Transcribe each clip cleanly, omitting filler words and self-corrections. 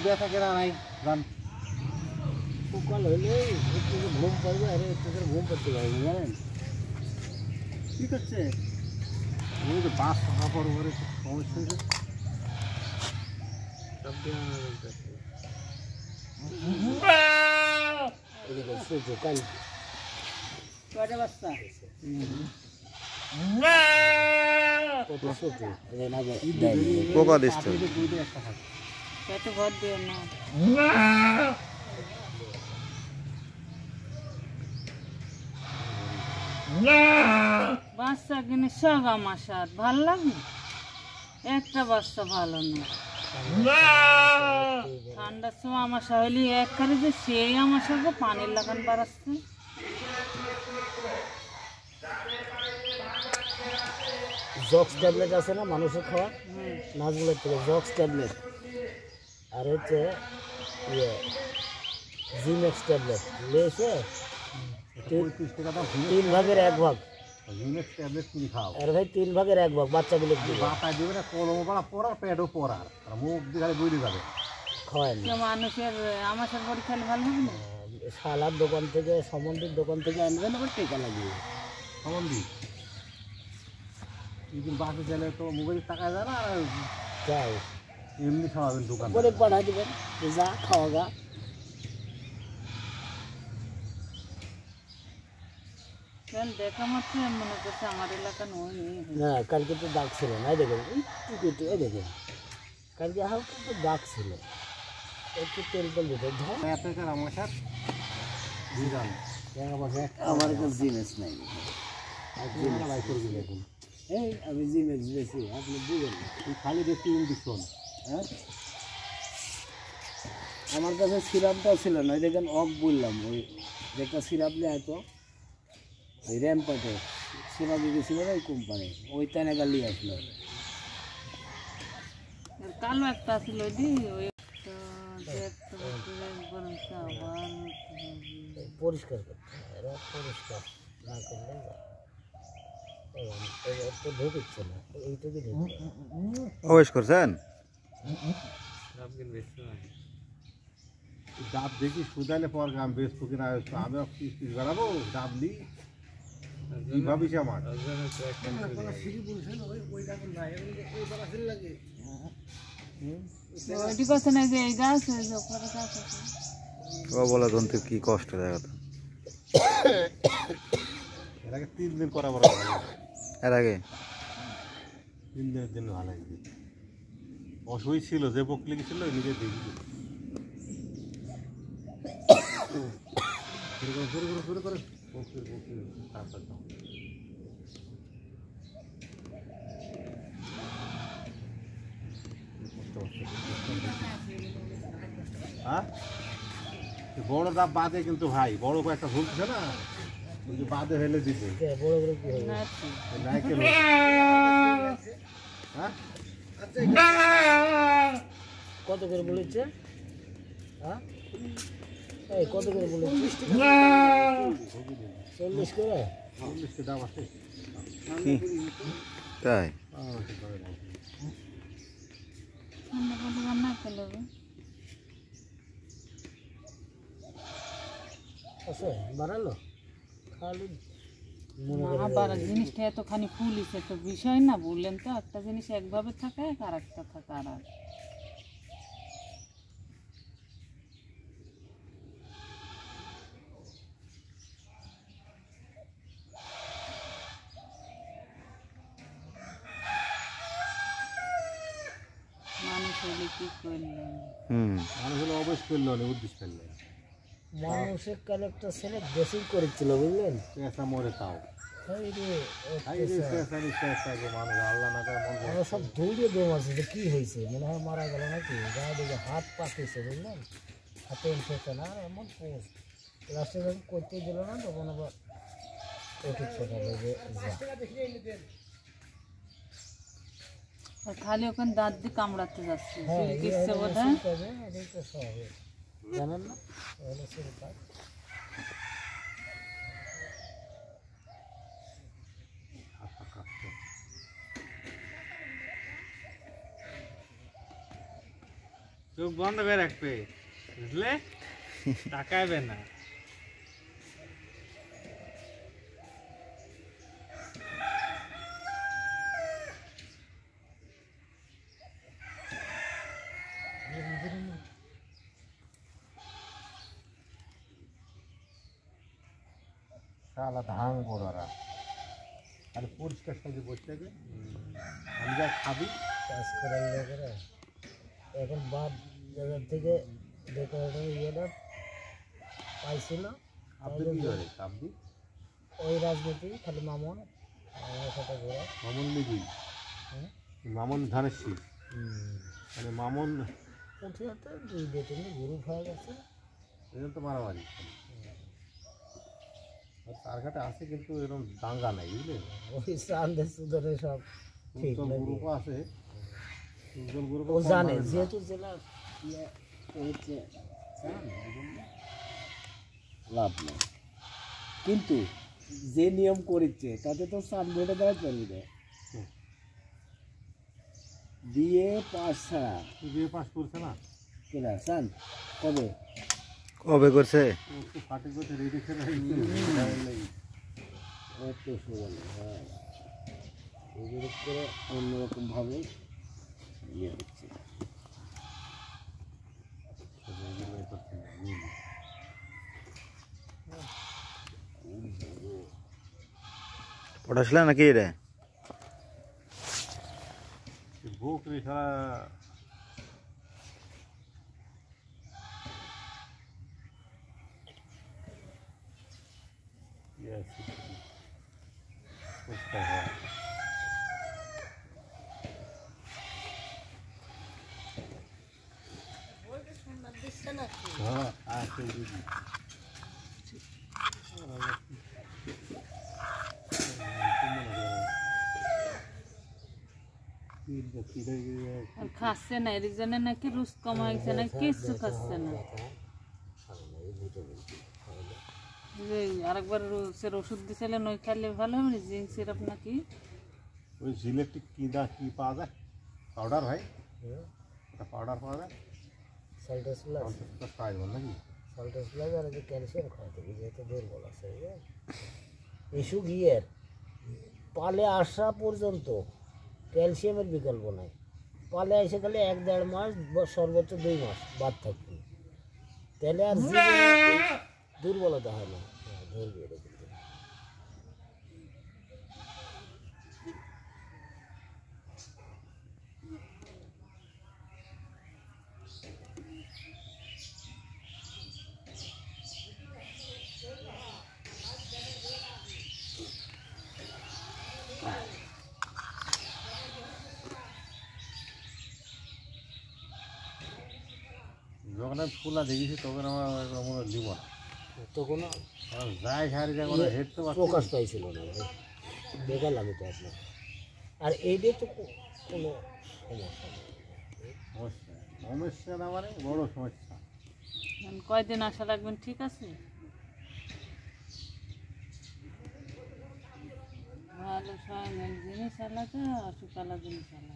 ব্যথা কেনা নাই জান সকাল হলে একটু ঘুম পারবে আরে একটু ঘুম পাচ্ছে পারবে জানেন কি করছে আমি তো বাস কাপড় উপরে সমস্যা হয়েছে কাল কয়টা বাচ্চা পোকা দিচ্ছে ঘর দিও না বাচ্চা কিনে সব আমার সাথ ভাল লাগে একটা বাচ্চা ভালো না ঠান্ডার সময় আমার সাহেলি এক করে যে সেই আমার সাথে পানির লাগান বাড়াচ্ছে জক্স ট্যাবলেট আছে না মানুষের খাওয়া নাজগুলোর থেকে জক্স ট্যাবলেট আর হচ্ছে ইয়ে জিমেক্স ট্যাবলেট নিয়েছে 3 ভাগের 1 ভাগ জিমেক্স ট্যাবলেট কিনে খাও আর ভাই 3 ভাগের 1 ভাগ বাচ্চাগুলো বাতায় দেবে না কলম পড়া পড়ার পেটও পড়ার আর মুখ দিয়ে বইলে যাবে খাওয়ায় না মানুষের আমার সাথে বড়ি খেলে ভালো হবে না শালার দোকান থেকে সম্বন্ধীর দোকান থেকে আনবেন আবার টেকা লাগিয়ে সম্বন্ধী কিন্তু বাসে গেলে তো মোবাইল টাকা যায় না আর যাই এমনি খাওয়াবেন দোকান পরে পাঠাই দেবেন যা খাওয়া গা দেখা মাত্র মনে করছে আমার এলাকা নয় না কালকে তো দাগ ছিল না দেখেন একটু একটু দেখেন কালকে হালকা তো দাগ ছিল একটু তেল তেল দিতে আমার সাথে দিলাম আমার কাছে জিনিস নাই এই আমি জিনিস বেশি আপনি বুঝেন খালি দেখতে ইঞ্জেকশন হ্যাঁ আমার কাছে সিরাপটাও ছিল না দেখেন অফ বললাম ওই যেটা সিরাপ নেয় তো ওই র্যাম্পাটে সিরাপ দিয়েছিল না ওই কোম্পানি ওই টানে গালি আসলো কালো একটা ছিল পরিষ্কার করতে এরা পরিষ্কার না করলে তো ঢুকছে না এইটুকু অবশ্য করছেন ডাব দেখি সুদাইলে পর গ্রাম বেসবো কিনা আমি পিস বেড়াবো ডাব নিই কি ভাবিস আমার বলা তন্ত্র কি কষ্ট দেখা তো এর আগে 3 দিন করা বড় ভালো এর আগে 3 দিনের জন্য ভালো লাগবে অসুই ছিল যে বকলি ছিল নিজে দেখি শুরু করে হ্যাঁ বড় ডাব বাদে কিন্তু ভাই বড় কয়েকটা ঝুলছে না কিন্তু বাদে ফেলে দিতে বড় বড় কি কত করে বলেছে হ্যাঁ এই কত করে বলেছে 40 করে 40 দাম আছে তাই আছে বাড়ালো খালি জিনিসটা এতখানি ফুলিছে তো বিষয় না বললেন তো একটা জিনিস একভাবে থাকে আর একটা থাকে আর মানুষ হলে কি করলেন মানুষ হলে অবশ্যই করলো উদ্দেশ্য ফেললে মানুষের ক্যারেক্টার ছেলে ড্রেসিং করেছিল বুঝলেন পেশা মরে তাও আমরা সব দৌড়ে দম আছে যে কী হয়েছে মনে হয় মারা গেল নাকি গায়ে দেখে হাত পাকিয়েছে বুঝলেন হাতে ইনফেকশন আর এমন পোস্ট লাস্টে যখন করতে দিল না তখন আবার ওষুধ ছোটাবে যে খালি ওখানে দাঁত দিয়ে কামড়াতে যাচ্ছে জানেন না চোখ বন্ধ করে রাখবে, বুঝলে? তাকাইবে না। শালা ধান বড়রা আর পরিষ্কার সাথে বসে থাকে। আমি যা খাবি কাজ করার লোকেরা এখন বাদ জায়গার থেকে ডেকোরেটর ইয়েটা পাইছিল, আপনি কি করে আপনি ওই রাজনীতি খালি মামুন আমার সাথে ঘোরা। মামুন নিবি হুম। মামুন ধানের শীষ মানে মামুন উঠিয়াতে 2-3 গ্রুপ হয়ে গেছে। এরকম তো মারামারি আর তার ঘাটে আছে কিন্তু এরকম দাঙ্গা নাই বুঝলে। ওই চান্দের সুদরে সব ঠিক উজ্জ্বল নাকি? গ্রুপও আছে, উজ্জ্বল গ্রুপ ও জানে যেহেতু জেলা ইয়ে হচ্ছে লাভ নেই, কিন্তু যে নিয়ম করেছে তাতে তো সান ভোটে দেওয়া চলবে না। বিয়ে পাস ছাড়া বিয়ে পাস করছে না, কেনা সান কবে কবে করছে? ও একটু ফাটি করতে রেডি করে একটু সুবল, হ্যাঁ এগুলো করে অন্যরকমভাবে ইয়ে হচ্ছে। পড়াশোনা নাকি রে? বকরি সারা হ্যাঁ আছে দিদি আর খাচ্ছে না, এর জন্য নাকি রুচ কম হয়েছে না, কিচ্ছু খাচ্ছে না। যে আরেকবার রুচের ওষুধ দিয়েছিলেন ওই খাইলে ভালো হবে না, জিঙ্ক সিরাপ নাকি। ওই সিলেক্টিক কি পাওয়া যায় পাউডার হয়, ওটা পাউডার পাওয়া যায় সালটাস প্লাস খাওয়াই বল নাকি। সালটাস প্লাস আর যে ক্যালসিয়াম খাওয়াতে হবে, যেহেতু দুর্বল আছে ইস্যু গিয়ের পালে আসা পর্যন্ত ক্যালসিয়ামের বিকল্প নাই। পালে এসে গেলে 1-1.5 মাস সর্বোচ্চ 2 মাস বাদ থাকবে, তাহলে আর দুর্বলতা হয় না। ধরবি এটা কিন্তু যখন আমি ফুলা দেখেছি তখন আমার মনে হয় লিব না, তখন যাই সারি যা করে হেঁটতে প্রকাশ পাইছিল না ভাই, দেখালাম আমি তো আপনার। আর এইটাই তো কোনো সমস্যা নেই। সমস্যা সমস্যা না মানে বড় সমস্যা। এখন কয়দিন আসা লাগবেন, ঠিক আছে? ভালো সঙ্গে জিনিস আলাদা, অসুখ আলাদা জিনিস আলাদা।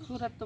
খুব একটা